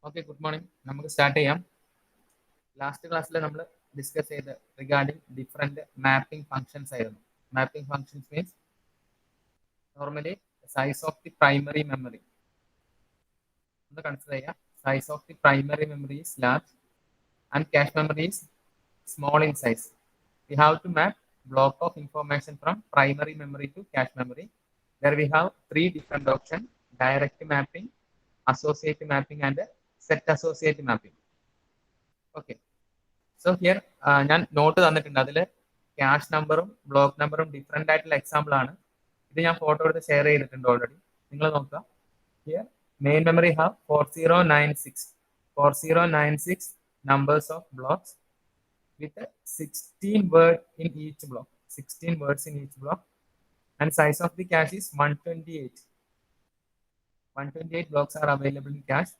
Okay, good morning. നമുക്ക് start ചെയ്യാം. Last ക്ലാസ്സിൽ നമ്മൾ ഡിസ്കസ് ചെയ്ത് റിഗാർഡിംഗ് ഡിഫറെന്റ് മാപ്പിംഗ് ഫംഗ്ഷൻസ് ആയിരുന്നു. Mapping functions means normally size of the primary memory ഒന്ന് കൺസിഡർ ചെയ്യാം. Size of the primary memory is large and cache memory is small in size. We have to map block of information from primary memory to cache memory. There we have three different options: direct mapping, associative mapping, and set associative mapping. Okay. So here ഞാൻ not തന്നിട്ടുണ്ട്. അതിൽ cash നമ്പറും block നമ്പറും different ആയിട്ടുള്ള example ആണ്. ഇത് ഞാൻ photo എടുത്ത് ഷെയർ ചെയ്തിട്ടുണ്ട് ഓൾറെഡി. നിങ്ങൾ നോക്കുക. Here main memory have 4096 numbers of blocks with 16 words in each block. 16 words in each block. And size of the cache is 128. 128 blocks are available in cache.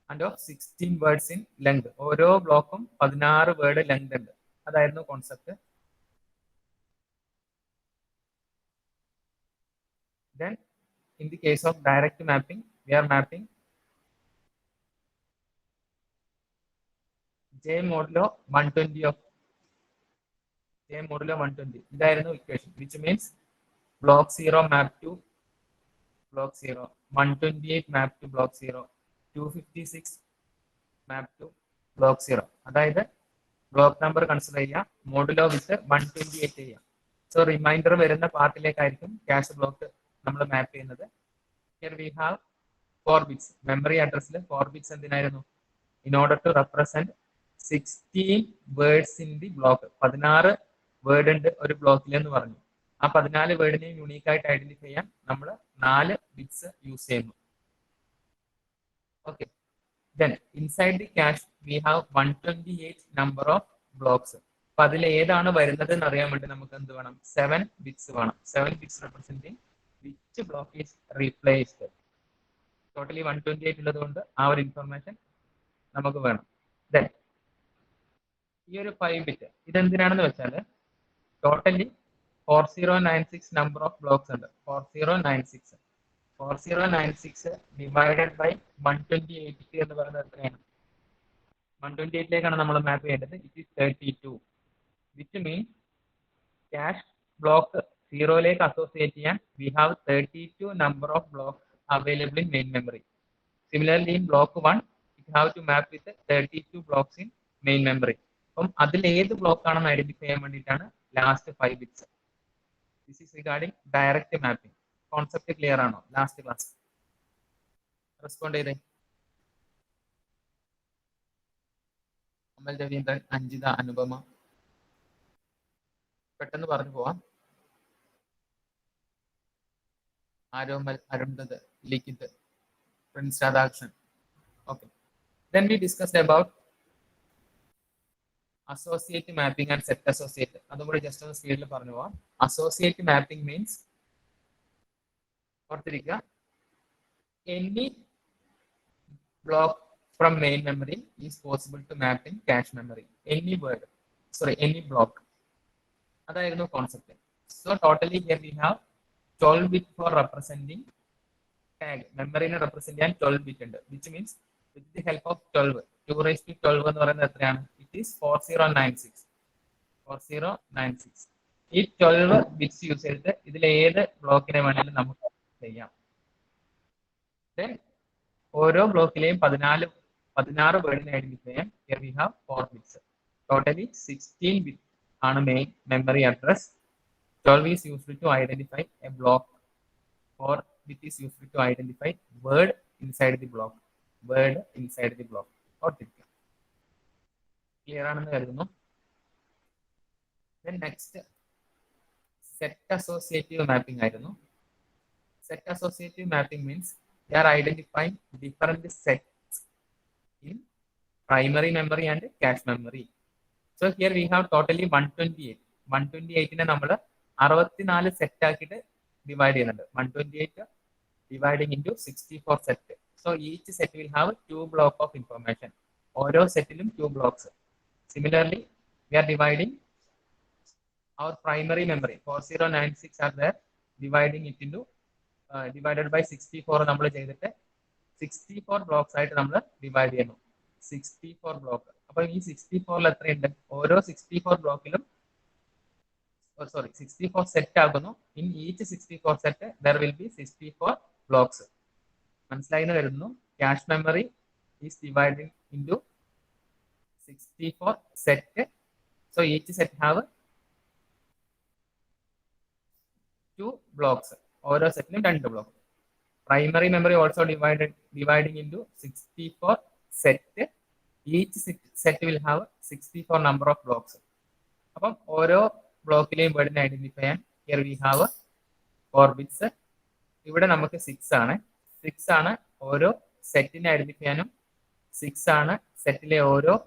And of 16 words in length. ഓരോ ബ്ലോക്കും 16 word length ഉണ്ട്. അതായിരുന്നു concept. Then in the case of direct mapping, we are mapping J modulo 120 of J modulo 120. ഇതായിരുന്നു equation, which means block 0 map to block 0, 128 map to block 0, 256 map to block 0. അതായത് block number consider ചെയ്യുക, modulo വിത്ത് 128 ചെയ്യുക. So reminder വരുന്ന പാർട്ടിലേക്കായിരിക്കും cash block നമ്മൾ map ചെയ്യുന്നത്. Here we have 4 bits. Memory അഡ്രസ്സിൽ 4 bits എന്തിനായിരുന്നു? In order to represent 16 words in the block. 16 word ഉണ്ട് ഒരു ബ്ലോക്കിൽ എന്ന് പറഞ്ഞു. ആ 14 വേർഡിനെയും യൂണീക്ക് ആയിട്ട് ഐഡന്റിഫൈ ചെയ്യാൻ നമ്മൾ 4 ബിറ്റ്സ് യൂസ് ചെയ്യുന്നു. Okay. Then inside the cache we have 128 number of blocks. അപ്പൊ അതിൽ ഏതാണ് വരുന്നത് എന്ന് അറിയാൻ വേണ്ടി നമുക്ക് എന്ത് വേണം? 7 bits വേണം. 7 bits representing which block is replaced. Totally 128 ഉള്ളത് കൊണ്ട് ആ ഒരു ഇൻഫർമേഷൻ നമുക്ക് വേണം. Then ഈ ഒരു 5 ബിറ്റ് ഇതെന്തിനാണെന്ന് വെച്ചാൽ ടോട്ടലി 4096 നമ്പർ ഓഫ് ബ്ലോക്സ് ഉണ്ട്. 4096 ഡിവൈഡഡ് ബൈ 128 എന്ന് പറയുന്നത് എത്രയാണ്? 128ലേക്കാണ് നമ്മൾ മാപ്പ് ചെയ്യേണ്ടത്. It is 32, which means cache block 0ലേക്ക് അസോസിയേറ്റ് ചെയ്യാൻ we have 32 number of block available in main memory. Similarly in block 1 it have to map with 32 blocks in main memory. അപ്പം അതിൽ ഏത് ബ്ലോക്ക് ആണെന്ന് ഐഡന്റിഫൈ ചെയ്യാൻ വേണ്ടിയിട്ടാണ് last 5 bits. This is regarding direct mapping. Concept clear ആണോ? Last class respond ചെയ്തേ. അമൽ രവീന്ദ്രൻ, അഞ്ജിത, അനുപമ, പെട്ടെന്ന് പറഞ്ഞു പോവാം. Aromal, അരുൺദത്ത്, ലിഖിത്, Prince Radhakrishnan. Okay. Then we discussed about associative mapping and set associative. അതുകൂടി ജസ്റ്റ് ഒന്ന് സ്പീഡിൽ പറഞ്ഞു പോവാം. Associative mapping means ഓർത്തിരിക്കുക, any block from main memory is possible to map in cache memory. Any block. അതായിരുന്നു concept. So totally here we have 12 bit for representing tag. മെമ്മറിനെ represent ചെയ്യാൻ 12 bit ഉണ്ട്, which means with the help of 12, 2⁻12 എന്ന് പറയുന്നത് എത്രയാണ്? It is 4096. ഈ 12 bits use ചെയ്തിട്ട് ഇതിൽ ഏത് ബ്ലോക്കിനെ വേണമെങ്കിലും നമുക്ക് ചെയ്യാം. Then ഓരോ ബ്ലോക്കിലെയും 16 വേർഡിനെ ഐഡന്റിഫൈ ചെയ്യാൻ here we have 4 bits. Totally 16 bit ആണ് main memory address. 12 is used to identify a block. 4 bit is used to identify word inside the block. ഓർത്തിരിക്കുക. ക്ലിയർ ആണെന്ന് കരുതുന്നു. Then next set associative mapping ആയിരുന്നു. Set associative mapping means they are identifying different sets in primary memory and cache memory. So here we have totally 128. 128നെ നമ്മൾ 64 set ആക്കിയിട്ട് divide ചെയ്യുന്നുണ്ട്. 128 dividing into 64 set. So each set will have 2 blocks of information. ഓരോ സെറ്റിലും 2 blocks. Similarly, we are dividing our primary memory. 4096 are there, dividing it into divided by 64 നമ്മൾ ചെയ്തിട്ട് 64 blocks ആയിട്ട് നമ്മൾ divide ചെയ്യുന്നു. 64 block. അപ്പൊ ഈ 64ൽ എത്രയുണ്ട്? ഓരോ 64 ബ്ലോക്കിലും സോറി 64 സെറ്റ് ആകുന്നു. In each 64 set there will be 64 blocks. മനസ്സിലായി എന്ന് കരുതുന്നു. Cache memory is dividing into 64 set. So each set have 2 blocks. ഓരോ സെറ്റിലും 2 block. Primary memory also dividing into 64 set. Each set will have 64 number of blocks. അപ്പം ഓരോ ബ്ലോക്കിലെയും വേർഡിനെ identify ചെയ്യാൻ here we have 4 bits. ഇവിടെ നമുക്ക് 6 ആണ്. 6 ആണ് ഓരോ സെറ്റിനെ ഐഡന്റിഫൈ ചെയ്യാനും 6 ആണ് സെറ്റിലെ ഓരോ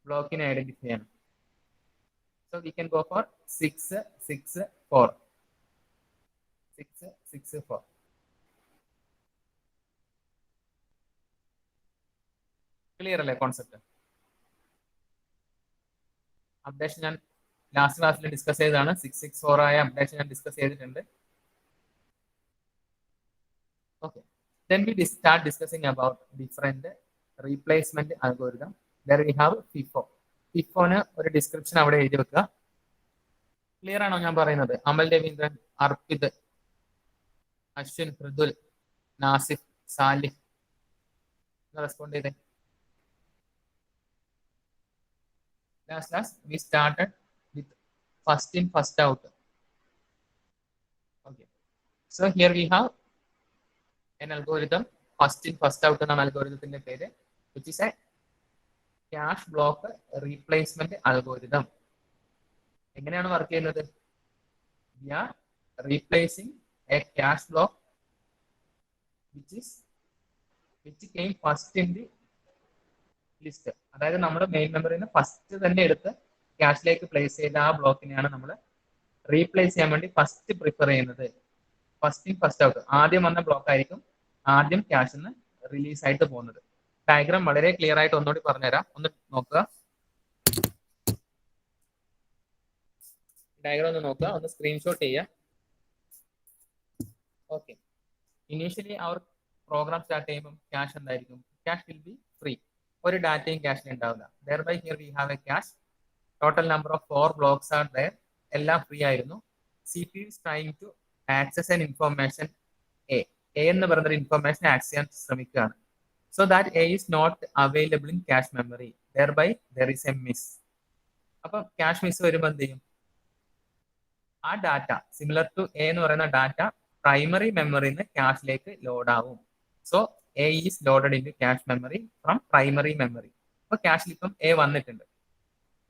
ബ്ലോക്കിനെ ഐഡന്റിഫൈ ചെയ്യാനും. So we can go for 6 6 4. 6 6 4. Clear അല്ലേ കോൺസെപ്റ്റ്? അപ്ഡേഷൻ ഞാൻ ലാസ്റ്റ് ക്ലാസ്സിൽ ഡിസ്കസ് ചെയ്തതാണ്. 664 ആയ അപ്ഡേഷൻ ഞാൻ ഡിസ്കസ് ചെയ്തിട്ടുണ്ട്. Okay, then we start discussing about different replacement algorithm. There we have FIFO. FIFOന് ഒരു ഡിസ്ക്രിപ്ഷൻ അവിടെ എഴുതി വെക്കുക. ക്ലിയർ ആണോ ഞാൻ പറയുന്നത്? അമൽ രവീന്ദ്രൻ, അർപ്പിത്, അശ്വിൻ, മൃദുൽ, നാസിഫ്, സാലിഹ് റെസ്പോണ്ട് ചെയ്തേ. Last we started with first in first out. Okay, so here we have an algorithm, first in first out എന്ന അൽഗോരിതത്തിന്റെ പേര്, which is a cache block replacement algorithm. എങ്ങനെയാണ് വർക്ക് ചെയ്യുന്നത്? We are replacing a cache block which came first in the list. അതായത് നമ്മുടെ main മെമ്മറിയിൽ നിന്ന് first തന്നെ എടുത്ത് ക്യാഷിലേക്ക് പ്ലേസ് ചെയ്ത ആ ബ്ലോക്കിനെയാണ് നമ്മൾ റീപ്ലേസ് ചെയ്യാൻ വേണ്ടി ഫസ്റ്റ് പ്രിഫർ ചെയ്യുന്നത്. First in first out. ആദ്യം വന്ന ബ്ലോക്ക് ആയിരിക്കും ആദ്യം ക്യാഷിൽ നിന്ന് റിലീസ് ആയിട്ട് പോകുന്നത്. ഡയഗ്രാം വളരെ ക്ലിയർ ആയിട്ട് ഒന്നുകൂടി പറഞ്ഞുതരാം, ഒന്ന് നോക്കുക. ഡയഗ്രാം ഒന്ന് നോക്കുക, ഒന്ന് സ്ക്രീൻഷോട്ട് ചെയ്യുക. ഓക്കെ, ഇനീഷ്യലി അവർ പ്രോഗ്രാം സ്റ്റാർട്ട് ചെയ്യുമ്പോൾ ക്യാഷ് എന്തായിരിക്കും? Cash will be free. ഒരു ഡാറ്റയും ക്യാഷിൽ ഉണ്ടാവില്ല. thereby here we have a cache. Total number of 4 blocks are there. എല്ലാം ഫ്രീ ആയിരുന്നു. CPU is trying to access an information A. എന്ന് പറയുന്ന ഇൻഫർമേഷൻ ആക്സസ് ചെയ്യാൻ ശ്രമിക്കുകയാണ്. So that A is not available in cache memory. Thereby there is a miss. അപ്പം cash miss വരുമ്പോൾ എന്ത് ചെയ്യും? ആ ഡാറ്റ സിമിലർ ടു എ എന്ന് പറയുന്ന ഡാറ്റ പ്രൈമറി മെമ്മറിയിൽ നിന്ന് ക്യാഷിലേക്ക് ലോഡ് ആവും. So A is loaded into cache memory from primary memory. So cache ഇപ്പം A വന്നിട്ടുണ്ട്.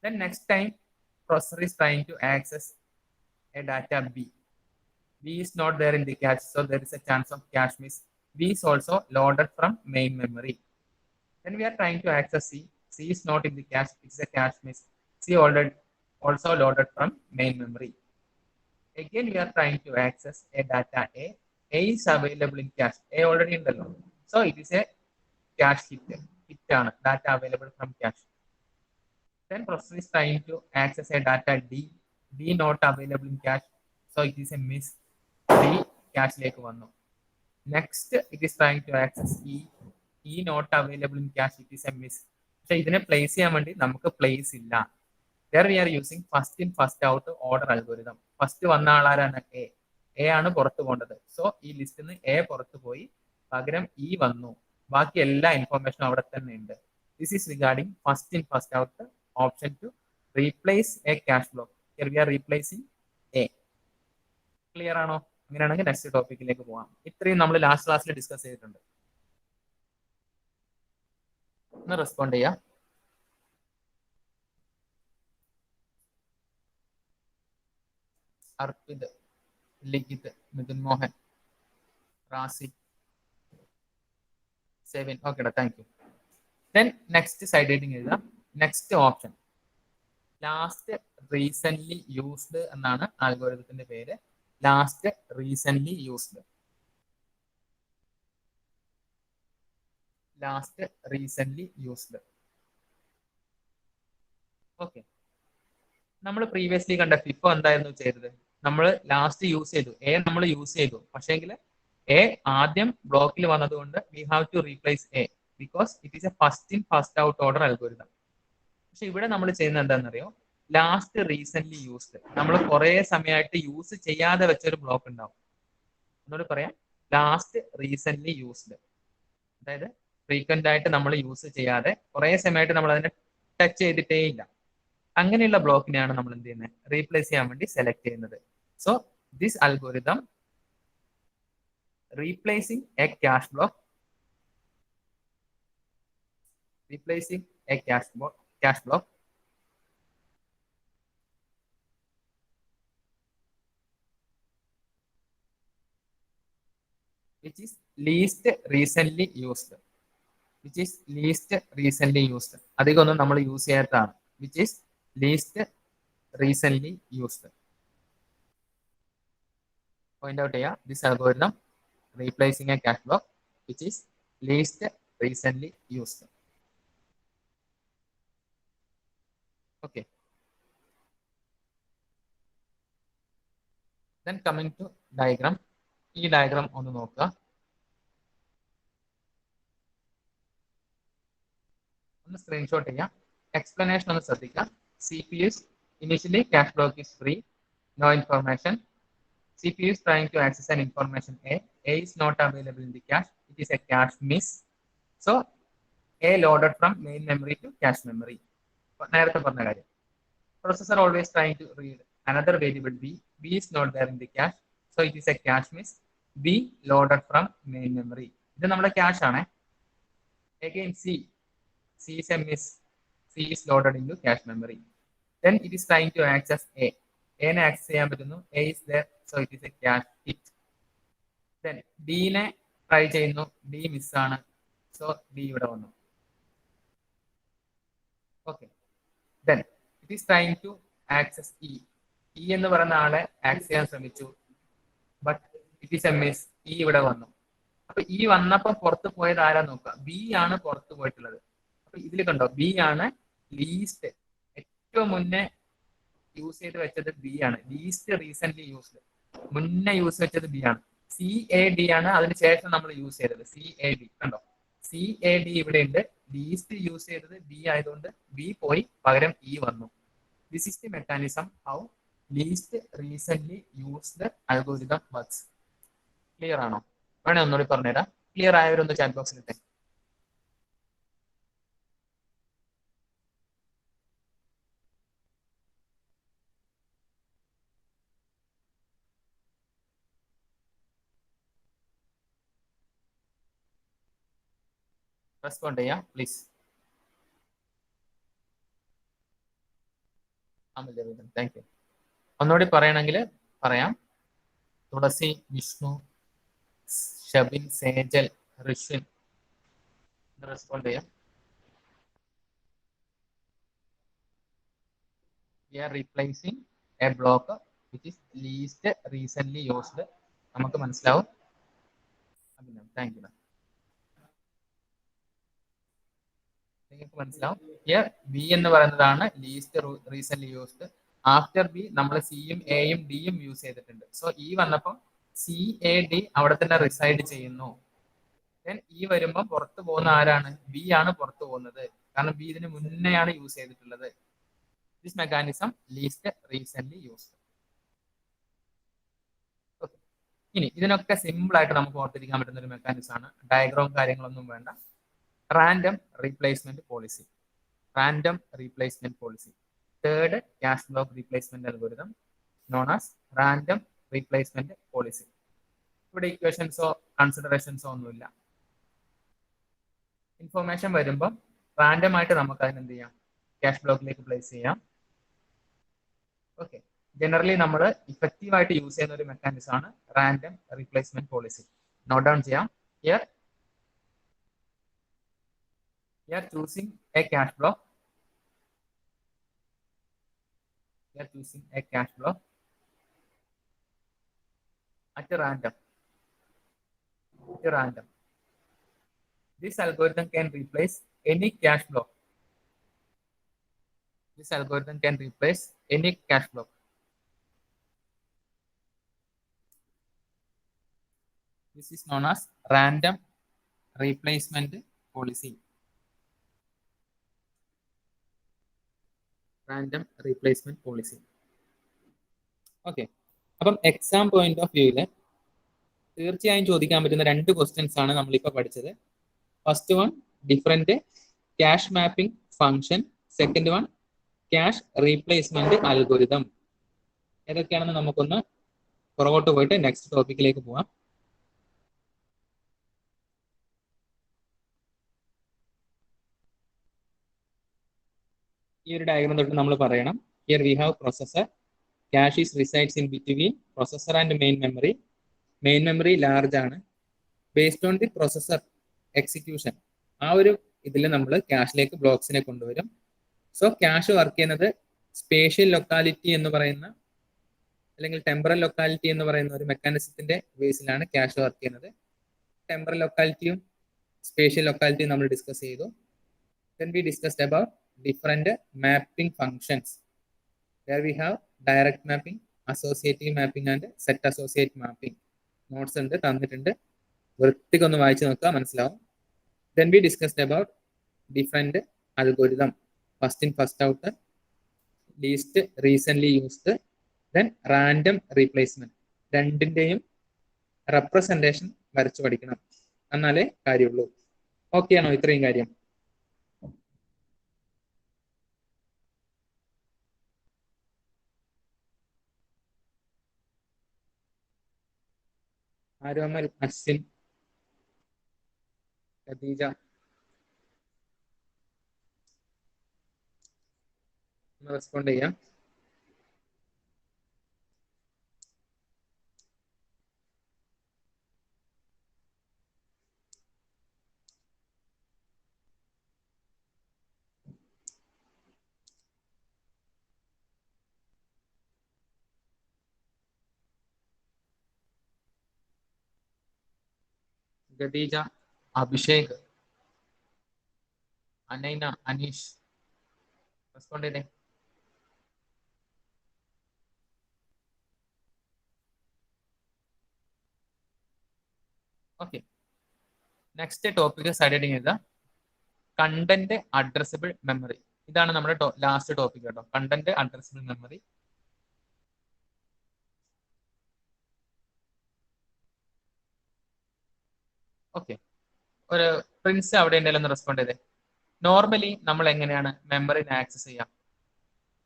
Then next time processor is trying to access a data B. B is not there in the cache, so there is a chance of cache miss. B is also loaded from main memory. Then we are trying to access C. C is not in the cache, it's a cache miss. C also loaded from main memory. Again we are trying to access a data A. A is available in cache. A already in the load. So it is a cache hit. Hit ആണ് data available from cache. Then processor is trying to access a data D. D not available in cache. So it is a miss. D cache ലേക്ക് വന്നു. Next it is trying to access E. E not available in cache. It is a miss. പക്ഷെ ഇതിനെ place ചെയ്യാൻ വേണ്ടി നമുക്ക് place ഇല്ല. There we are using first in first out order algorithm. First വന്ന ആളാരാണ്? A. A ആണ് പുറത്ത് പോകേണ്ടത്. സോ ഈ ലിസ്റ്റിൽ നിന്ന് A പുറത്ത് പോയി പകരം E വന്നു. ബാക്കി എല്ലാ ഇൻഫോർമേഷനും അവിടെ തന്നെ ഉണ്ട്. This is regarding first in first out option to replace a cache block. Here we are replacing A. Clear ആണോ? അങ്ങനെയാണെങ്കിൽ നെക്സ്റ്റ് ടോപ്പിക്കിലേക്ക് പോകാം. ഇത്രയും നമ്മൾ ലാസ്റ്റ് ക്ലാസ്സിൽ ഡിസ്കസ് ചെയ്തിട്ടുണ്ട്. ഒന്ന് റെസ്പോണ്ട് ചെയ്യാം. Arpith, Likhith, Midhun Mohan, Razi, Sevin. Okay, thank you. Then next side heading എഴുതാം. Next option last recent used എന്നാണ് ആൽഗോരിതത്തിന്റെ പേര്. Last recent used. Last recent used. Okay, നമ്മൾ പ്രീവിയസ്ലി കണ്ട ഫിഫോ എന്തായിരുന്നു ചെയ്തത്? നമ്മൾ ലാസ്റ്റ് യൂസ് ചെയ്തു, എ നമ്മൾ യൂസ് ചെയ്തു, പക്ഷേങ്കിൽ എ ആദ്യം ബ്ലോക്കിൽ വന്നതുകൊണ്ട് we have to replace A because it is a first in first out order algorithm. പക്ഷെ ഇവിടെ നമ്മൾ ചെയ്യുന്നത് എന്താണെന്നറിയോ, ലാസ്റ്റ് റീസെന്റ് യൂസ്ഡ്, നമ്മൾ കുറെ സമയമായിട്ട് യൂസ് ചെയ്യാതെ വെച്ചൊരു ബ്ലോക്ക് ഉണ്ടാവും. എന്നോട് പറയാം, ലാസ്റ്റ് റീസെന്റ് യൂസ്ഡ്, അതായത് ഫ്രീക്വന്റ് ആയിട്ട് നമ്മൾ യൂസ് ചെയ്യാതെ കുറെ സമയമായിട്ട് നമ്മൾ അതിനെ ടച്ച് ചെയ്തിട്ടേ ഇല്ല. അങ്ങനെയുള്ള ബ്ലോക്കിനെയാണ് നമ്മൾ എന്ത് ചെയ്യുന്നത്, റീപ്ലേസ് ചെയ്യാൻ വേണ്ടി സെലക്ട് ചെയ്യുന്നത്. So this algorithm replacing a cache block which is least recently used, അധികമൊന്നും നമ്മൾ use ചെയ്യാത്തതാണ്, which is least recently used. Point out here, this algorithm replacing a cache block which is least recently used. Okay. Then coming to diagram. ഈ diagram ഒന്ന് നോക്കുക. ഒന്ന് screenshot ചെയ്യാം. Explanation ഒന്ന് ശ്രദ്ധിക്കുക. CPU initially cache block is free, no information. CPU is trying to access an information A. A is not available in the cache. It is a cache miss. So A loaded from main memory to cache memory. നേരത്തെ പറഞ്ഞ കാര്യം. Processor always trying to read another variable B. B is not there in the cache. So it is a cache miss. B loaded from main memory. ഇത് നമ്മുടെ cache ആണ്. Again C is a miss. C is loaded into cache memory. Then it is trying to access A. A നെ access ചെയ്യാൻ പറ്റുന്നു. A is there. So it is a cache hit. Then D നെ try ചെയ്യുന്നു. D miss ആണ്. So D ഇവിടെ വന്നു. Okay. Then it is trying to access E. E എന്ന് പറയുന്ന ആളെ ആക്സസ് ചെയ്യാൻ ശ്രമിച്ചു. But it is A miss. E ഇവിടെ വന്നു. അപ്പൊ E വന്നപ്പോ പുറത്ത് പോയത് ആരാ നോക്കുക, B ആണ് പുറത്ത് പോയിട്ടുള്ളത്. അപ്പൊ ഇതിൽ കണ്ടോ, B ആണ് ലീസ്റ്റ്, ഏറ്റവും മുന്നേ യൂസ് ചെയ്ത് വെച്ചത് B ആണ്. ലീസ്റ്റ് റീസെന്റ് യൂസ്ഡ്, മുന്നേ യൂസ് വെച്ചത് B ആണ്. CAD ആണ് അതിനുശേഷം നമ്മൾ യൂസ് ചെയ്തത്. CAD കണ്ടോ, CAD ഇവിടെ ഉണ്ട്. ലീസ്റ്റ് യൂസ് ചെയ്തത് B ആയതുകൊണ്ട് B പോയി, പകരം E വന്നു. This is the mechanism how least recent used algorithm works. Clear ആണോ? വേണേ ഒന്നുകൂടി പറഞ്ഞുതരാം. ക്ലിയർ ആയവരൊന്ന് ചാറ്റ് ബോക്സിൽ ഇട്ടേ. റെസ്പോണ്ട് ചെയ്യാം പ്ലീസ്. Thank you. ഒന്നുകൂടി പറയണമെങ്കിൽ പറയാം. തുളസി, വിഷ്ണു, ഷബിൻ, സേജൽ, ഋഷിൻ റെസ്പോണ്ട് ചെയ്യാം. We are replacing a block which is least recently used. നമുക്ക് മനസ്സിലാവും. Thank you. നിങ്ങൾക്ക് മനസ്സിലാവും. ഹിയർ ബി എന്ന് പറയുന്നതാണ് least recent used. After B നമ്മൾ സിയും എയും ഡിയും യൂസ് ചെയ്തിട്ടുണ്ട്. സോ ഇ വന്നപ്പോൾ CAD അവിടെ തന്നെ റിസൈഡ് ചെയ്യുന്നു. ദെൻ ഇ വരുമ്പോൾ പുറത്ത് പോകുന്ന ആരാണ്, ബി ആണ് പുറത്ത് പോകുന്നത്. കാരണം ബി ഇതിന് മുന്നെയാണ് യൂസ് ചെയ്തിട്ടുള്ളത്. This mechanism least recent used. ഇനി ഇതിനൊക്കെ സിമ്പിൾ ആയിട്ട് നമുക്ക് ഓർത്തിരിക്കാൻ പറ്റുന്ന ഒരു മെക്കാനിസം ആണ്. ഡയഗ്രാം കാര്യങ്ങളൊന്നും വേണ്ട. Random replacement policy. Random replacement policy. Third cash block replacement algorithm known as random replacement policy. ഇവിടെ ഇക്വേഷൻസോ കൺസിഡറേഷൻസോ ഒന്നുമില്ല. ഇൻഫോർമേഷൻ വരുമ്പോൾ റാൻഡം ആയിട്ട് നമുക്ക് അതിനെന്ത് ചെയ്യാം, ക്യാഷ് ബ്ലോക്കിലേക്ക് പ്ലേസ് ചെയ്യാം. ഓക്കെ. ജനറലി നമ്മൾ ഇഫക്റ്റീവ് ആയിട്ട് യൂസ് ചെയ്യുന്ന ഒരു മെക്കാനിസം ആണ് random replacement policy. Note down ചെയ്യാം. Here we are choosing a cache block. At random. This algorithm can replace any cache block. This This is known as random replacement policy. Random replacement policy. Okay, അപ്പം exam point of വ്യൂവില് തീർച്ചയായും ചോദിക്കാൻ പറ്റുന്ന 2 questions ആണ് നമ്മളിപ്പോൾ പഠിച്ചത്. First one different cash mapping function, second one cash replacement algorithm. ഏതൊക്കെയാണെന്ന് നമുക്കൊന്ന് പുറകോട്ട് പോയിട്ട് നെക്സ്റ്റ് ടോപ്പിക്കിലേക്ക് പോവാം. ഈ ഒരു ഡയഗ്രം തൊട്ട് നമ്മൾ പറയണം, here we have processor, cache is resides in between processor and main memory. Main memory large ആണ്. Based on the processor execution, ആ ഒരു ഇതിൽ നമ്മൾ ക്യാഷിലേക്ക് ബ്ലോക്സിനെ കൊണ്ടുവരും. സോ ക്യാഷ് വർക്ക് ചെയ്യുന്നത് സ്പേഷ്യൽ ലൊക്കാലിറ്റി എന്ന് പറയുന്ന അല്ലെങ്കിൽ ടെമ്പറൽ ലൊക്കാലിറ്റി എന്ന് പറയുന്ന ഒരു മെക്കാനിസത്തിന്റെ ബേസിലാണ് ക്യാഷ് വർക്ക് ചെയ്യുന്നത്. ടെമ്പറൽ ലൊക്കാലിറ്റിയും സ്പേഷ്യൽ ലൊക്കാലിറ്റിയും നമ്മൾ ഡിസ്കസ് ചെയ്തു. Then we discussed about different mapping functions. There we have direct mapping, associative mapping and set associate mapping. Notes ഉണ്ട്, തന്നിട്ടുണ്ട്, വൃത്തിക്കൊന്ന് വായിച്ചു നോക്കുക, മനസ്സിലാവും. Then we discussed about different algorithm, first in first out, least recently used, then random replacement. രണ്ടിന്റെയും representation വരച്ചു പഠിക്കണം, എന്നാലേ കാര്യമുള്ളൂ. ഓക്കെ ആണോ ഇത്രയും കാര്യം? ആരോമൽ, അശ്വിൻ, ഖദീജ, റെസ്പോണ്ട് ചെയ്യാം. ഖദീജ, അഭിഷേക്, അനൈന, അനീഷ്, റെസ്പോണ്ട് ചെയ്തേ. ഓക്കെ, നെക്സ്റ്റ് ടോപ്പിക് സ്റ്റഡി ചെയ്ത കണ്ടന്റ് അഡ്രസബിൾ മെമ്മറി. ഇതാണ് നമ്മുടെ ലാസ്റ്റ് ടോപ്പിക് കേട്ടോ, കണ്ടന്റ് അഡ്രസബിൾ മെമ്മറി. ഓക്കെ, ഒരു പ്രിൻസ് അവിടെ ഉണ്ടെങ്കിലും ഒന്ന് റെസ്പോണ്ട് ചെയ്തേ. നോർമലി നമ്മൾ എങ്ങനെയാണ് മെമ്മറിനെ ആക്സസ് ചെയ്യാം?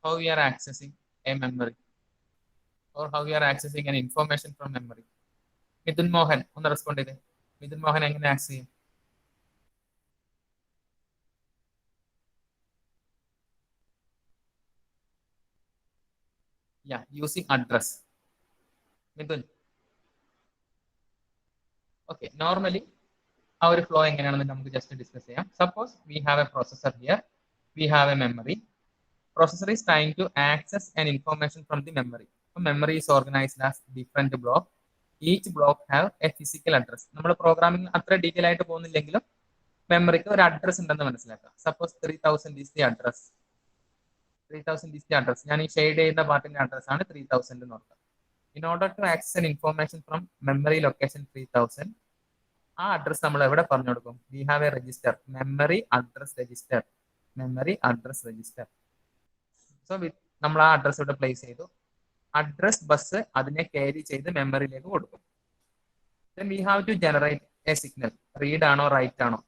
How we are accessing a memory or how we are accessing an information from memory? Mithun Mohan ഒന്ന് റെസ്പോണ്ട് ചെയ്തേ. മിഥുൻ മോഹൻ എങ്ങനെ ആക്സസ് ചെയ്യും? Using address. Mithun, okay. Normally ആ ഒരു ഫ്ലോ എങ്ങനെയാണെന്ന് നമുക്ക് ജസ്റ്റ് ഡിസ്കസ് ചെയ്യാം. Suppose we have A processor here, we have A memory. Processor is trying to access an information from the memory. So memory is organized as different block. Each block have a physical address. നമ്മൾ programming അത്ര detail ആയിട്ട് പോകുന്നില്ലെങ്കിലും മെമ്മറിക്ക് ഒരു address ഉണ്ടെന്ന് മനസ്സിലാക്കാം. Suppose 3000 is the address. 3000 is the address. ഞാൻ ഈ shade ചെയ്യുന്ന പാർട്ടിന്റെ address ആണ് 3000 എന്ന് ഓർക്കുക. In order to access an information from memory location 3000, ആ അഡ്രസ് നമ്മൾ എവിടെ പറഞ്ഞു കൊടുക്കും? V have A register, memory address register. Memory address register. So നമ്മൾ ആ അഡ്രസ് ഇവിടെ പ്ലേസ് ചെയ്തു. അഡ്രസ് ബസ് അതിനെ ക്യാരി ചെയ്ത് മെമ്മറിയിലേക്ക് കൊടുക്കും. Then we have to generate a signal. Read ആണോ റൈറ്റ് ആണോ?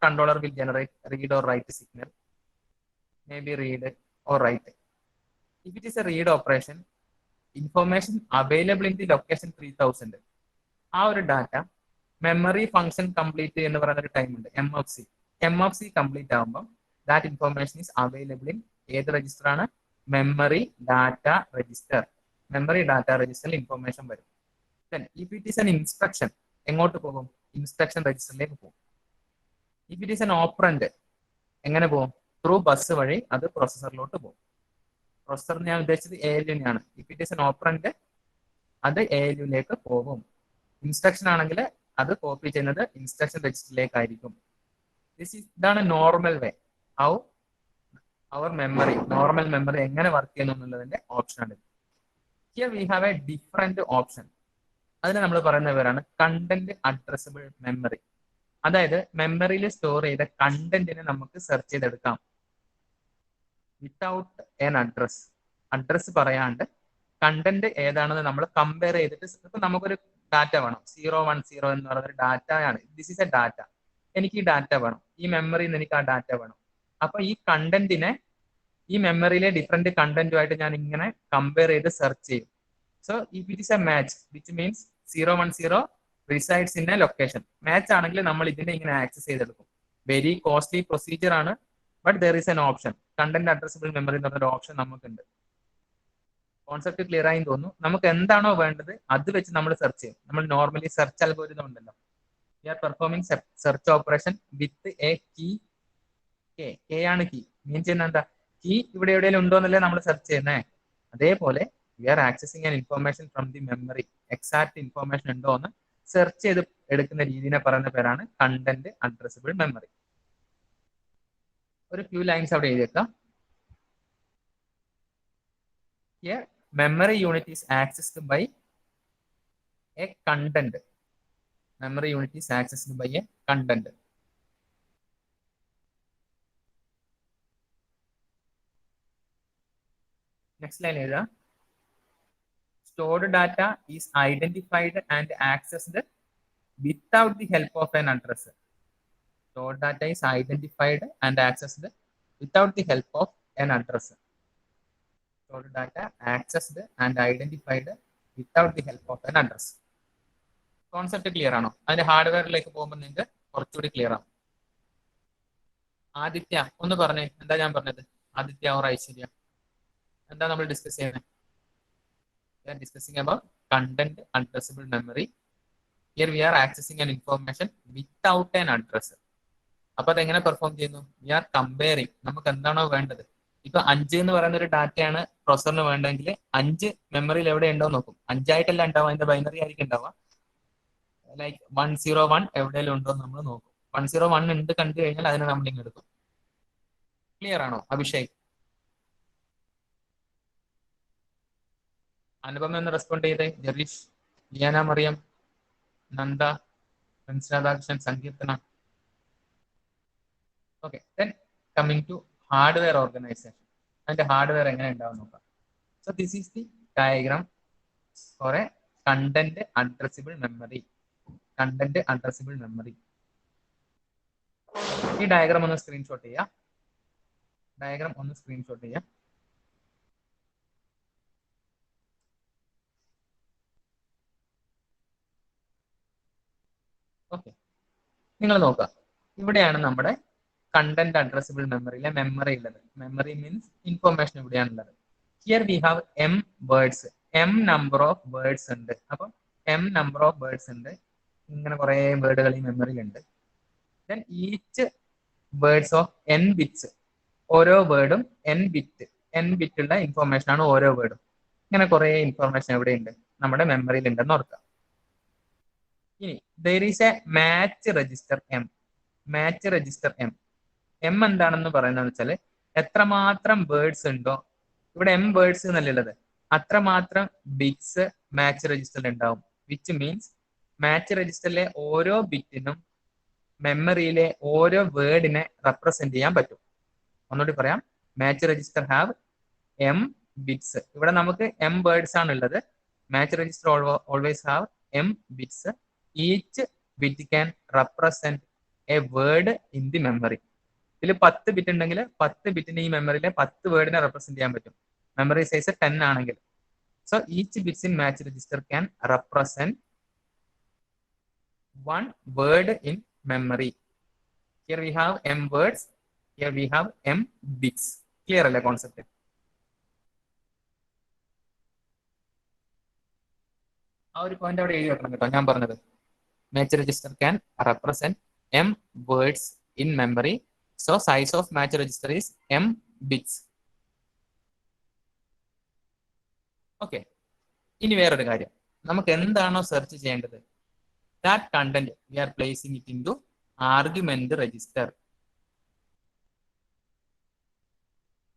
Controller will generate read or write signal. May be read or write. If it is a read operation, information available in the location 3000, ആ ഒരു data memory function complete എന്ന് പറയുന്ന ഒരു time ഉണ്ട്, MFC complete ആകുമ്പോൾ that information is available in ഏത് register ആണ്? Memory data register. Memory data രജിസ്റ്ററിൽ ഇൻഫോർമേഷൻ വരും. Then if it is an instruction, എങ്ങോട്ട് പോകും? ഇൻസ്ട്രക്ഷൻ രജിസ്റ്ററിലേക്ക് പോകും. If it is an operand, എങ്ങനെ പോകും? ത്രൂ ബസ് വഴി അത് പ്രോസസറിലോട്ട് പോകും. പ്രോസസർ ഞാൻ ഉദ്ദേശിച്ചത് ALU ആണ്. If it is N operant, അത് ALU-ലേക്ക് പോകും. ഇൻസ്ട്രക്ഷൻ ആണെങ്കിൽ അത് കോപ്പി ചെയ്യുന്നത് ഇൻസ്ട്രക്ഷൻ രജിസ്റ്ററിലേക്കായിരിക്കും. ഇതാണ് normal way how our memory, normal memory എങ്ങനെ വർക്ക് ചെയ്യുന്നു എന്നുള്ളതിന്റെ ഓപ്ഷൻ ആണ്. Here we have a different option. അതിനെ നമ്മൾ പറയുന്ന പേരാണ് കണ്ടന്റ് അഡ്രസ്സബിൾ മെമ്മറി. അതായത് മെമ്മറിയിൽ സ്റ്റോർ ചെയ്ത കണ്ടന്റിനെ നമുക്ക് സെർച്ച് ചെയ്തെടുക്കാം വിത്തൗട്ട് എൻ അഡ്രസ്. അഡ്രസ് പറയാണ്ട് കണ്ടന്റ് ഏതാണെന്ന് നമ്മൾ കമ്പയർ ചെയ്തിട്ട്, ഇപ്പൊ നമുക്കൊരു ഡാറ്റ വേണം, 010 എന്ന് പറയുന്ന ഡാറ്റയാണ്. This is A data. എനിക്ക് ഈ ഡാറ്റ വേണം, ഈ മെമ്മറിയിൽ നിന്ന് എനിക്ക് ആ ഡാറ്റ വേണം. അപ്പൊ ഈ കണ്ടന്റിനെ ഈ മെമ്മറിയിലെ ഡിഫറെന്റ് കണ്ടന്റുമായിട്ട് ഞാൻ ഇങ്ങനെ കമ്പയർ ചെയ്ത് സെർച്ച് ചെയ്യും. So if it is A match which means 010 resides in A location. Match ആണെങ്കിൽ നമ്മൾ ഇതിനെ ഇങ്ങനെ ആക്സസ് ചെയ്തെടുക്കും. വെരി കോസ്റ്റ്ലി പ്രൊസീജിയർ ആണ്, but there is N option. Content addressable memory എന്ന് പറഞ്ഞൊരു ഓപ്ഷൻ നമുക്കുണ്ട്. കോൺസെപ്റ്റ് ക്ലിയർ ആയി തോന്നുന്നു. നമുക്ക് എന്താണോ വേണ്ടത് അത് വെച്ച് നമ്മൾ സെർച്ച് ചെയ്യും. നമ്മൾ നോർമലി സെർച്ച് അൽഗോരിതം ഉണ്ടല്ലോ, we are performing search operation with a key. K ആണ് കീ. മീൻ ചെയ്യുന്ന എന്താ, കീ ഇവിടെ എവിടെയെങ്കിലും ഉണ്ടോ എന്നല്ലേ നമ്മൾ സെർച്ച് ചെയ്യുന്നേ. അതേപോലെ we are accessing an information from the memory. Exact information ഉണ്ടോ എന്ന് സെർച്ച് ചെയ്ത് എടുക്കുന്ന രീതിനെ പറയുന്ന പേരാണ് കണ്ടന്റ് അഡ്രസ്സബിൾ മെമ്മറി. ഒരു ഫ്യൂ ലൈൻസ് അവിടെ എഴുതിയേക്കാം. Here, memory unit is accessed by a content. Memory unit is accessed by a content. Next line is stored data is identified and accessed without the help of an address. Stored data is identified and accessed without the help of an address. Stored data accessed and identified without the help of an address. Concept clear ആണോ? അതിന്റെ ഹാർഡ്വെയറിലേക്ക് പോകുമ്പോൾ നിങ്ങൾക്ക് കുറച്ചുകൂടി clear ആവും. ആദിത്യ ഒന്ന് പറഞ്ഞേ, എന്താ ഞാൻ പറഞ്ഞത്? ആദിത്യ ഓർ ഐശ്വര്യ, എന്താ നമ്മൾ ഡിസ്കസ് ചെയ്യുന്നത്? We are discussing about content addressable memory. Here we are accessing an information without an address. അപ്പൊ അതെങ്ങനെ പെർഫോം ചെയ്യുന്നു? We are comparing. നമുക്ക് എന്താണോ വേണ്ടത്. ഇപ്പൊ 5 എന്ന് പറയുന്ന ഒരു ഡാറ്റയാണ് പ്രൊസസറിന് വേണ്ടെങ്കിൽ 5 മെമ്മറിയിൽ എവിടെ ഉണ്ടോ നോക്കും. 5ആയിട്ടല്ല ഉണ്ടാവുക, അതിന്റെ ബൈനറി ആയിരിക്കും ഉണ്ടാവുക. ലൈക്ക് 101 എവിടെയെങ്കിലും ഉണ്ടോ നമ്മൾ നോക്കും. 101 ഉണ്ട് കണ്ടു കഴിഞ്ഞാൽ അതിനെ നമ്മൾ ഇങ്ങ് എടുക്കും. ക്ലിയർ ആണോ അഭിഷേക്? അനുപമ എന്ന് റെസ്പോണ്ട് ചെയ്തേ. ജെറീഷ്, ലിയാന Mariyam, Nanda, Radhakrishnan, Sankeerthana. Okay, then coming to hardware organisation. അതിന്റെ ഹാർഡ്വെയർ എങ്ങനെ ഉണ്ടാവും നോക്കാം. So this is the diagram for a content addressable memory. Content addressable memory. ഈ ഡയഗ്രാം ഒന്ന് സ്ക്രീൻഷോട്ട് ചെയ്യാം. ഡയഗ്രാം ഒന്ന് സ്ക്രീൻഷോട്ട് ചെയ്യാം. ഓക്കെ, നിങ്ങൾ നോക്കുക. ഇവിടെയാണ് നമ്മുടെ കണ്ടന്റ് അഡ്രസ്സബിൾ മെമ്മറിയിലെ മെമ്മറി ഉള്ളത്. മെമ്മറി മീൻസ് ഇൻഫോർമേഷൻ ഇവിടെയാണുള്ളത്. Here we have M words. M number of words ഉണ്ട്. അപ്പം എം നമ്പർ ഓഫ് വേർഡ്സ് ഉണ്ട്. ഇങ്ങനെ കുറെ വേർഡുകൾ ഈ മെമ്മറിയിൽ ഉണ്ട്. Then each words of N bits. ഓരോ വേർഡും എൻ ബിറ്റ് ഉള്ള ഇൻഫോർമേഷൻ ആണ് ഓരോ വേർഡും. ഇങ്ങനെ കുറെ ഇൻഫോർമേഷൻ എവിടെയുണ്ട്? നമ്മുടെ മെമ്മറിയിൽ ഉണ്ടെന്ന് ഓർക്കാം. ഇനി there is a match register M. Match register M. M എന്താണെന്ന് പറയുന്നത് വെച്ചാൽ എത്രമാത്രം വേർഡ്സ് ഉണ്ടോ, ഇവിടെ എം വേർഡ്സ് എന്നുള്ളത്, അത്രമാത്രം ബിറ്റ്സ് മാച്ച് രജിസ്റ്ററിൽ ഉണ്ടാവും. വിച്ച് മീൻസ് മാച്ച് രജിസ്റ്ററിലെ ഓരോ ബിറ്റിനും മെമ്മറിയിലെ ഓരോ വേർഡിനെ റെപ്രസെന്റ് ചെയ്യാൻ പറ്റും. ഒന്നുകൂടി പറയാം. Match register have M bits. ഇവിടെ നമുക്ക് എം വേർഡ്സ് ആണ് ഉള്ളത്. Match register always have M bits. Each bit can represent A word in the memory. ഇതിൽ 10 ബിറ്റ് ഉണ്ടെങ്കിൽ 10 ബിറ്റിന് ഈ മെമ്മറിയിലെ 10 വേർഡിനെ റെപ്രസെന്റ് ചെയ്യാൻ പറ്റും. മെമ്മറി സൈസ് 10 ആണെങ്കിൽ. So each bits in match register can represent 1 word in memory. Here we have M words, here we have M bits. Clear അല്ലേ concept? ആ ഒരു point അവിടെ എഴുതി വെക്കണം കേട്ടോ, ഞാൻ പറഞ്ഞത്. Match register can represent m words in memory. So size of match register is m bits. Okay, ഇനി വേറൊരു കാര്യം. നമുക്ക് എന്താണോ സെർച്ച് ചെയ്യേണ്ടത്, that content we are placing it into argument register.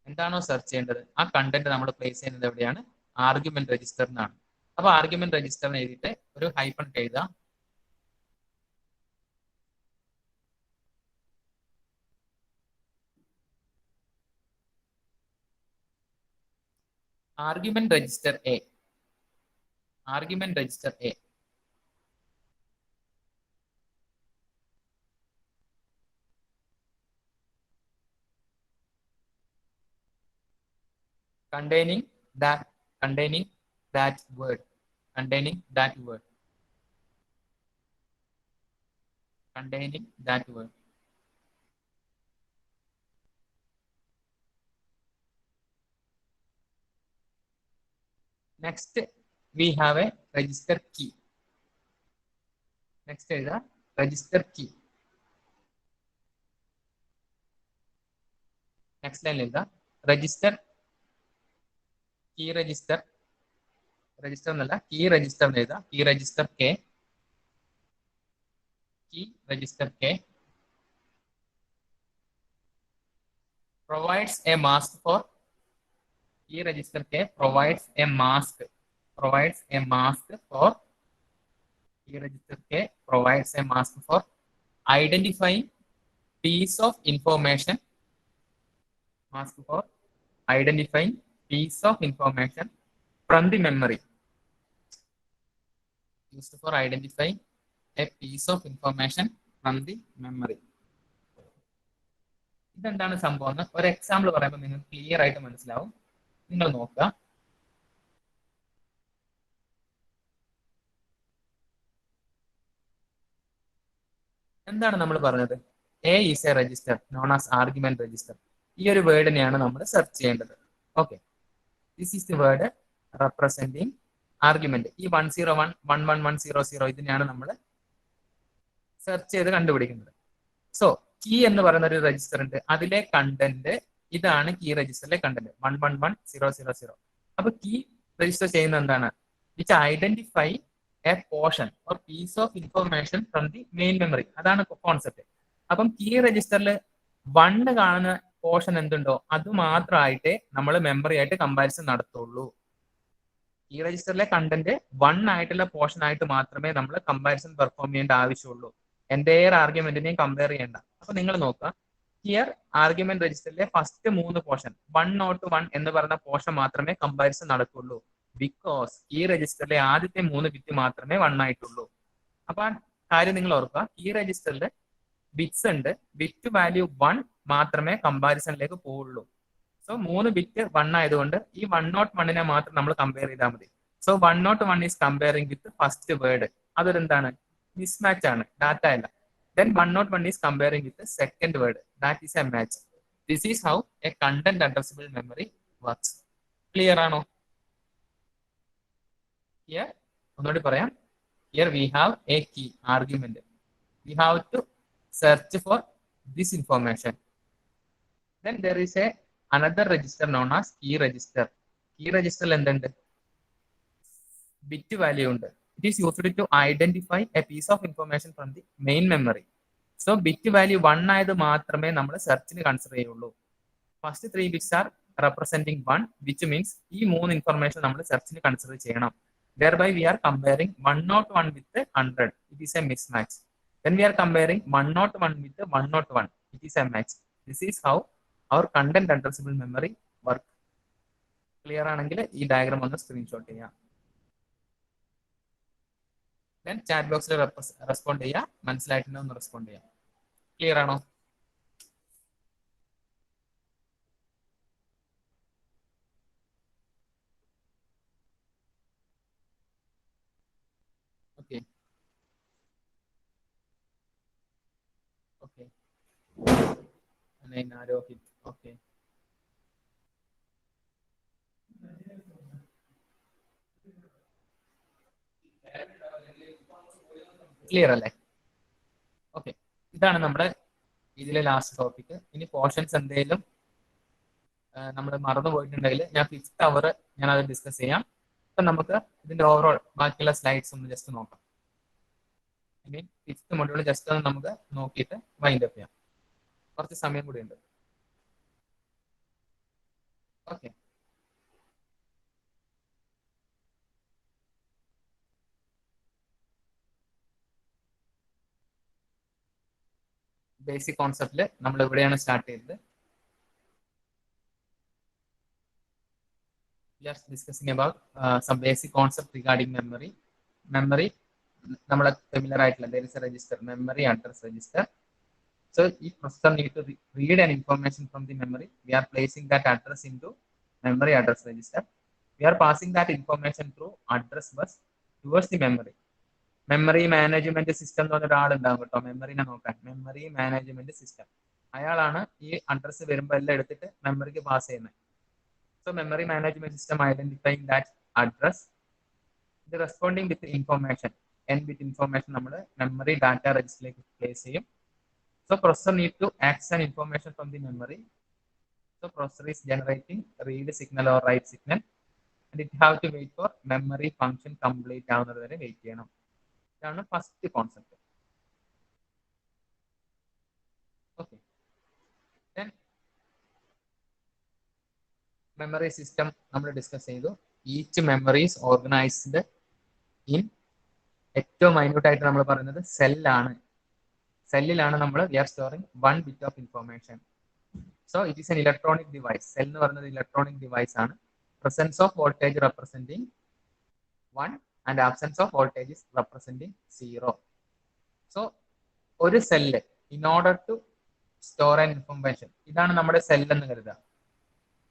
എന്താണോ സെർച്ച് ചെയ്യേണ്ടത് ആ കണ്ടന്റ് നമ്മൾ പ്ലേസ് ചെയ്യുന്നത് എവിടെയാണ്? ആർഗ്യുമെന്റ് രജിസ്റ്ററിനാണ്. അപ്പൊ ആർഗ്യുമെന്റ് രജിസ്റ്ററിന് എഴുതിയിട്ട് ഒരു ഹൈഫൺ എഴുതാം. argument register A. Argument register A. Containing that word. Containing that word. Containing that word. Next, we have a register key. Next is the register key. Next line is the register key register. Register nalla key register neda key register K. Key register K provides a mask for. Key register K provides a mask. Provides a mask for. Key register K provides a mask for identifying piece of information. Mask for identifying piece of information from the memory. Used for identifying a piece of information from the memory. ഇതെന്താണ് സംഭവം എന്ന് ഒരു example പറയുമ്പോൾ നിങ്ങൾക്ക് clear ആയിട്ട് മനസ്സിലാവും. നിങ്ങൾ നോക്കുക. എന്താണ് നമ്മൾ പറഞ്ഞത്? A is A register known as argument register. ഈ ഒരു വേർഡിനെയാണ് നമ്മൾ സെർച്ച് ചെയ്യേണ്ടത്. Okay, this is the word representing argument. ഈ 101 11100 ഇതിനെയാണ് നമ്മൾ സെർച്ച് ചെയ്ത് കണ്ടുപിടിക്കുന്നത്. സോ കീ എന്ന് പറയുന്ന ഒരു രജിസ്റ്റർ ഉണ്ട്, അതിലെ കണ്ടന്റ് ഇതാണ്. കീ രജിസ്റ്ററിലെ കണ്ടന്റ് 111000. അപ്പൊ കീ രജിസ്റ്റർ ചെയ്യുന്നത് എന്താണ്? It identify a portion or piece of information from the main memory. അതാണ് കോൺസെപ്റ്റ്. അപ്പം കീ രജിസ്റ്ററിൽ 1 കാണുന്ന പോർഷൻ എന്തുണ്ടോ അത് മാത്രമായിട്ടേ നമ്മൾ മെമ്മറി ആയിട്ട് കമ്പാരിസൺ നടത്തുള്ളൂ. കീ രജിസ്റ്ററിലെ കണ്ടന്റ് 1 ആയിട്ടുള്ള പോർഷൻ ആയിട്ട് മാത്രമേ നമ്മൾ കമ്പാരിസൺ പെർഫോം ചെയ്യേണ്ട ആവശ്യമുള്ളൂ. എൻ്റെയർ ആർഗ്യുമെന്റിനെയും കമ്പയർ ചെയ്യേണ്ട. അപ്പൊ നിങ്ങൾ നോക്കുക, ഹിയർ ആർഗ്യുമെന്റ് രജിസ്റ്ററിലെ ഫസ്റ്റ് 3 പോർഷൻ 101 എന്ന് പറയുന്ന പോർഷൻ മാത്രമേ കമ്പാരിസൺ നടക്കുള്ളൂ. ബിക്കോസ് ഈ രജിസ്റ്ററിലെ ആദ്യത്തെ 3 ബിറ്റ് മാത്രമേ 1 ആയിട്ടുള്ളൂ. അപ്പൊ ആ കാര്യം നിങ്ങൾ ഓർക്കുക. ഈ രജിസ്റ്ററിൽ ബിറ്റ്സ് ഉണ്ട്, ബിറ്റ് വാല്യൂ 1 മാത്രമേ കമ്പാരിസണിലേക്ക് പോവുള്ളൂ. സോ 3 ബിറ്റ് 1 ആയതുകൊണ്ട് ഈ 101നെ മാത്രം നമ്മൾ കമ്പയർ ചെയ്താൽ മതി. So 101 is comparing with first word. അതൊരു എന്താണ്? മിസ്മാച്ച് ആണ്, ഡാറ്റ അല്ല. Then 101 is comparing with the second word. That is a match. This is how a content addressable memory works. Clear ആണോ? Here, ഒന്നുകൂടി പറയാം. Here we have a key argument. We have to search for this information. Then there is another register known as key register. Key register എന്തുണ്ട്? Bit value ഉണ്ട്. It is used to identify a piece of information from the main memory. So bit value 1 ആയത് മാത്രമേ നമ്മൾ സെർച്ചിന് consider ചെയ്യുള്ളൂ. First 3 bits R representing 1, which means ഈ 3 information നമ്മൾ സെർച്ചിന് consider ചെയ്യണം. Thereby we are comparing 101 with 100. It is a mismatch. Then we are comparing 101 with 101. It is a match. This is how our content addressable memory work. Clear ആണെങ്കിൽ ഈ diagram ഒന്ന് screenshot ചെയ്യാം. Then chat box respond ചെയ്യുക. മനസ്സിലായിട്ടുണ്ടോ ഒന്ന് respond ചെയ്യാം. Clear ആണോ? Okay okay Rohit okay. Clear അല്ലേ? Okay, ഇതാണ് നമ്മുടെ ഇതിലെ ലാസ്റ്റ് ടോപ്പിക്. ഇനി പോർഷൻസ് എന്തെങ്കിലും നമ്മൾ മറന്നു പോയിട്ടുണ്ടെങ്കിൽ ഞാൻ 5th അവർ ഞാൻ അത് ഡിസ്കസ് ചെയ്യാം. അപ്പൊ നമുക്ക് ഇതിന്റെ ഓവറോൾ ബാക്കിയുള്ള സ്ലൈഡ്സ് ഒന്ന് ജസ്റ്റ് നോക്കാം. ഇനി 5th മൊഡ്യൂൾ ജസ്റ്റ് ഒന്ന് നമുക്ക് നോക്കിയിട്ട് വൈൻഡ് അപ്പ് ചെയ്യാം. കുറച്ച് സമയം കൂടി ഉണ്ട്. ഓക്കെ, ബേസിക് കോൺസെപ്റ്റിൽ നമ്മൾ എവിടെയാണ് സ്റ്റാർട്ട് ചെയ്തത്? We are discussing about some basic concept regarding memory. Memory, നമ്മൾ ഫെമിലർ ആയിട്ടുള്ള there is a register, memory address register. So if processor need to read an information from the memory, we are placing that address into memory address register. We are passing that information through address bus towards the memory. Memory management system എന്ന് പറഞ്ഞ ഒരാളുണ്ടാവും കേട്ടോ, മെമ്മറിനെ നോക്കാൻ. Memory management system, അയാളാണ് ഈ address വരുമ്പോൾ എല്ലാം എടുത്തിട്ട് മെമ്മറിക്ക് പാസ് ചെയ്യുന്നത്. So memory management system identifying that address, ഇത് responding with information, N bit information നമ്മൾ മെമ്മറി ഡാറ്റ രജിസ്റ്ററിലേക്ക് പ്ലേസ് ചെയ്യും. So processor need to access an information from the memory. So processor is generating read signal or write signal, and it have to wait for memory function complete ആവുന്നത് വരെ wait ചെയ്യണം. ഇതാണ് first concept. Okay, then memory system നമ്മൾ discuss ചെയ്തു. Each memory is organised in, ഏറ്റവും minute ആയിട്ട് നമ്മൾ പറയുന്നത് സെല്ലാണ്. സെല്ലിലാണ് നമ്മൾ we are storing 1 bit of information. So it is an electronic device. Cell എന്ന് പറയുന്നത് ഇലക്ട്രോണിക് ഡിവൈസ് ആണ്. Presence of voltage representing 1 and absence of voltage is representing 0. So ഒരു cell in order to store an information, ഇതാണ് നമ്മുടെ cell എന്ന് കരുതുക.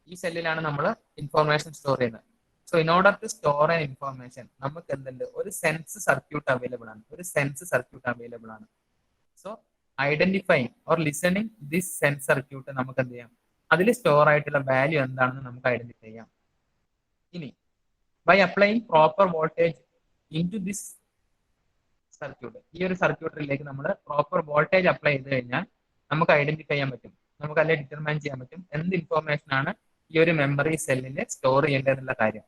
ഈ സെല്ലിലാണ് നമ്മൾ ഇൻഫോർമേഷൻ സ്റ്റോർ ചെയ്യുന്നത്. So in order to store an information നമുക്ക് എന്തുണ്ട്, ഒരു സെൻസ് സർക്യൂട്ട് അവൈലബിൾ ആണ്. ഒരു സെൻസ് സർക്യൂട്ട് അവൈലബിൾ ആണ്. So identifying or listening this sense circuit നമുക്ക് എന്ത് ചെയ്യാം, അതിൽ സ്റ്റോർ ആയിട്ടുള്ള വാല്യൂ എന്താണെന്ന് നമുക്ക് ഐഡന്റിഫൈ ചെയ്യാം. ഇനി by applying proper voltage into this circuit, ഈ ഒരു സർക്യൂട്ടിലേക്ക് നമ്മൾ പ്രോപ്പർ വോൾട്ടേജ് അപ്ലൈ ചെയ്ത് കഴിഞ്ഞാൽ നമുക്ക് ഐഡന്റിഫൈ ചെയ്യാൻ പറ്റും, നമുക്ക് അല്ലെ ഡിറ്റർമൈൻ ചെയ്യാൻ പറ്റും എന്ത് ഇൻഫോർമേഷൻ ആണ് ഈ ഒരു മെമ്മറി സെല്ലിൽ സ്റ്റോർ ചെയ്യേണ്ടതെന്നുള്ള കാര്യം.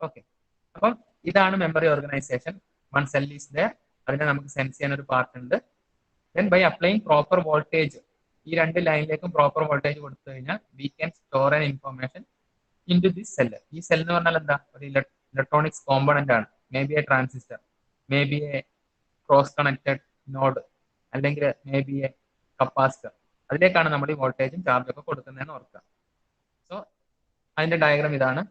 ഓക്കെ, അപ്പം ഇതാണ് memory organisation. One cell is there, അതിനെ നമുക്ക് സെൻസ് ചെയ്യാൻ ഒരു പാർട്ട് ഉണ്ട്. Then bye applying proper voltage, ഈ രണ്ട് ലൈനിലേക്കും പ്രോപ്പർ വോൾട്ടേജ് കൊടുത്തു കഴിഞ്ഞാൽ we can store an information into this cell. ഈ സെൽ എന്ന് പറഞ്ഞാൽ എന്താ, ഒരു ഇലക്ട്രോണിക്സ് കോമ്പണന്റ് ആണ്. May be A transistor, may be A cross connected node, അല്ലെങ്കിൽ മേ ബി എ കപ്പാസിറ്റർ. അതിലേക്കാണ് നമ്മൾ ഈ വോൾട്ടേജും ചാർജും ഒക്കെ കൊടുക്കുന്നതെന്ന് ഓർക്കുക. സോ അതിന്റെ ഡയഗ്രാം ഇതാണ്.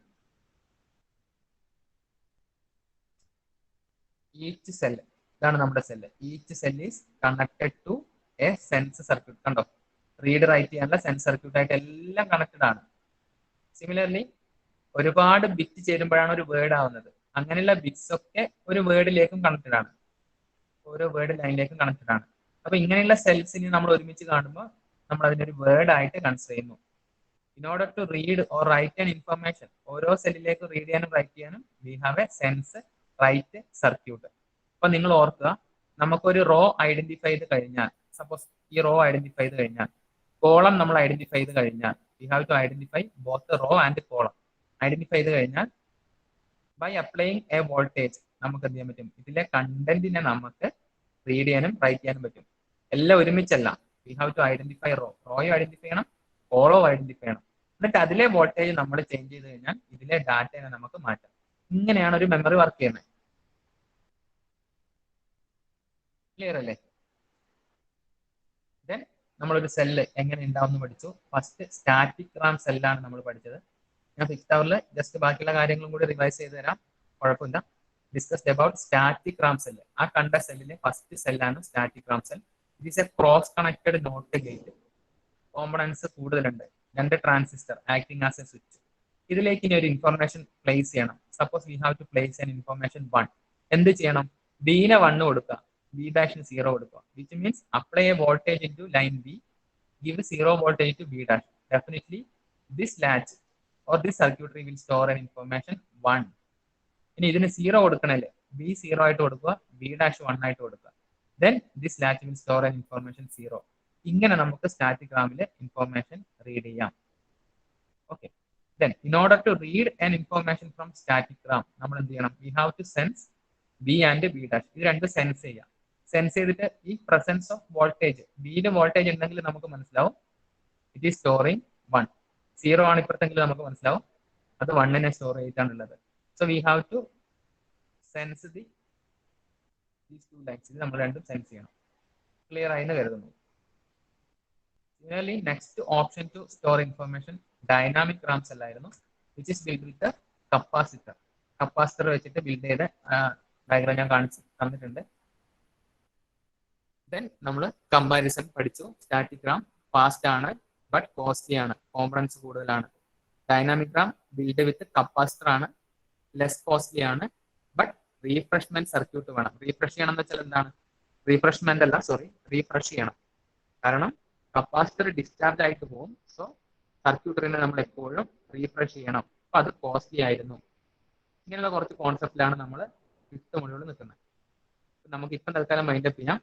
ഈച്ച് സെൽ, ഇതാണ് നമ്മുടെ cell. Each cell is connected to a sense circuit. കണ്ടോ, റീഡ് റൈറ്റ് ചെയ്യാനുള്ള സെൻസ് സർക്യൂട്ട് ആയിട്ട് എല്ലാം കണക്റ്റഡ് ആണ്. സിമിലർലി ഒരുപാട് ബിറ്റ് ചേരുമ്പോഴാണ് ഒരു വേർഡ് ആവുന്നത്. അങ്ങനെയുള്ള ബിറ്റ്സ് ഒക്കെ ഒരു വേർഡിലേക്കും കണക്റ്റഡ് ആണ്, ഓരോ വേർഡ് ലൈനിലേക്കും കണക്റ്റഡ് ആണ്. അപ്പൊ ഇങ്ങനെയുള്ള സെൽസിനെ നമ്മൾ ഒരുമിച്ച് കാണുമ്പോൾ നമ്മൾ അതിനൊരു വേർഡ് ആയിട്ട് കൺസിഡർ ചെയ്യുന്നു. In order to read or write an information, ഓരോ സെല്ലിലേക്ക് റീഡ് ചെയ്യാനും റൈറ്റ് ചെയ്യാനും we have a sense write circuit. അപ്പൊ നിങ്ങൾ ഓർക്കുക, നമുക്കൊരു റോ ഐഡന്റിഫൈ ചെയ്ത് കഴിഞ്ഞാൽ, സപ്പോസ് ഈ റോ ഐഡന്റിഫൈ ചെയ്ത് കഴിഞ്ഞാൽ, കോളം നമ്മൾ ഐഡന്റിഫൈ ചെയ്ത് കഴിഞ്ഞാൽ, we have to identify both the row and the column. Identify ചെയ്ത് കഴിഞ്ഞാൽ ബൈ അപ്ലൈയിങ് എ വോൾട്ടേജ് നമുക്ക് എന്ത് ചെയ്യാൻ പറ്റും, ഇതിലെ കണ്ടന്റിനെ നമുക്ക് റീഡ് ചെയ്യാനും റൈറ്റ് ചെയ്യാനും പറ്റും. എല്ലാം ഒരുമിച്ചല്ല. വി ഹാവ് ടു ഐഡന്റിഫൈ റോയും ഐഡന്റിഫൈ ചെയ്യണം, കോളവും ഐഡന്റിഫൈ ചെയ്യണം. എന്നിട്ട് അതിലെ വോൾട്ടേജ് നമ്മൾ ചേഞ്ച് ചെയ്ത് കഴിഞ്ഞാൽ ഇതിലെ ഡാറ്റയെ നമുക്ക് മാറ്റാം. ഇങ്ങനെയാണ് ഒരു മെമ്മറി വർക്ക് ചെയ്യുന്നത്. ക്ലിയർ അല്ലേ? ദെൻ നമ്മളൊരു സെല്ല് എങ്ങനെ ഉണ്ടാവും എന്ന് പഠിച്ചു. ഫസ്റ്റ് സ്റ്റാറ്റിക് റാം സെല്ലാണ് നമ്മൾ പഠിച്ചത്. ഞാൻ ഫിഫ്ത് അവറിൽ ജസ്റ്റ് ബാക്കിയുള്ള കാര്യങ്ങളും കൂടി റിവൈസ് ചെയ്ത് തരാം, കുഴപ്പമില്ല. Discussed about static RAM cell. ആ കണ്ട സെല്ലിലെ ഫസ്റ്റ് സെല്ലാണ് static RAM cell. It is a cross connected not gate. Components കൂടുതലുണ്ട്, 2 transistor acting as a switch. ഇതിലേക്ക് ഇനി ഒരു ഇൻഫർമേഷൻ പ്ലേസ് ചെയ്യണം. Suppose we have to place an information 1. എന്ത് ചെയ്യണം, ബിനെ 1 കൊടുക്കുക, ബി ഡാഷിന് 0 കൊടുക്കുക. Which means apply a voltage in to line B, give 0 voltage to B dash. Definitely this latch or this circuitry will store an information 1. ഇനി ഇതിന് 0 കൊടുക്കണല്ലേ, B 0 ആയിട്ട് കൊടുക്കുക, B dash 1 ആയിട്ട് കൊടുക്കുക. Then this latch will store an information 0. ഇങ്ങനെ നമുക്ക് static റാമിലെ information read ചെയ്യാം. Okay, then in order to read an information from static RAM നമ്മൾ എന്ത് ചെയ്യണം, we have to sense B and B dash. ഇത് രണ്ടും സെൻസ് ചെയ്യാം. സെൻസ് ചെയ്തിട്ട് ഈ പ്രസൻസ് ഓഫ് വോൾട്ടേജ്, ബിയില് വോൾട്ടേജ് ഉണ്ടെങ്കിൽ നമുക്ക് മനസ്സിലാവും ഇറ്റ് ഈസ് സ്റ്റോറിങ് 1. 0 ആണ് ഇപ്പുറത്തെങ്കിൽ നമുക്ക് മനസ്സിലാവും അത് 1നെ സ്റ്റോർ ചെയ്തിട്ടാണുള്ളത്. So we have to sense these 2 lines. ഇത് നമ്മൾ രണ്ടും സെൻസ് ചെയ്യണം. ക്ലിയർ ആയി എന്ന് കരുതുന്നു. Similarly, next option to store information dynamic RAM അല്ലായിരുന്നു, which is built with the capacitor. Capacitor വെച്ചിട്ട് ബിൽഡ് ചെയ്ത ഡയഗ്രാം ഞാൻ കാണിച്ച് തന്നിട്ടുണ്ട്. ദെൻ നമ്മൾ കമ്പാരിസൺ പഠിച്ചു. സ്റ്റാറ്റിക് റാം ഫാസ്റ്റ് ആണ് ബട്ട് കോസ്റ്റ്ലി ആണ്, കോമ്പണൻസ് കൂടുതലാണ്. ഡൈനാമിക് റാം ബിൽഡ് വിത്ത് കപ്പാസിറ്റർ ആണ്, ലെസ് കോസ്റ്റ്ലി ആണ്, ബട്ട് റീഫ്രഷ്മെന്റ് സർക്യൂട്ട് വേണം. റീഫ്രഷ് ചെയ്യണം എന്ന് വെച്ചാൽ എന്താണ്? റീഫ്രഷ്മെന്റ് അല്ല, സോറി, റീഫ്രഷ് ചെയ്യണം. കാരണം കപ്പാസിറ്റർ ഡിസ്ചാർജ് ആയിട്ട് പോകും. സോ സർക്യൂട്ടറിനെ നമ്മൾ എപ്പോഴും റീഫ്രഷ് ചെയ്യണം. അപ്പൊ അത് കോസ്റ്റ്ലി ആയിരുന്നു. ഇങ്ങനെയുള്ള കുറച്ച് കോൺസെപ്റ്റിലാണ് നമ്മൾ 5th മൊഡ്യൂളിൽ നിൽക്കുന്നത്. നമുക്ക് ഇപ്പം തൽക്കാലം മൈൻഡപ്പ് ചെയ്യാം.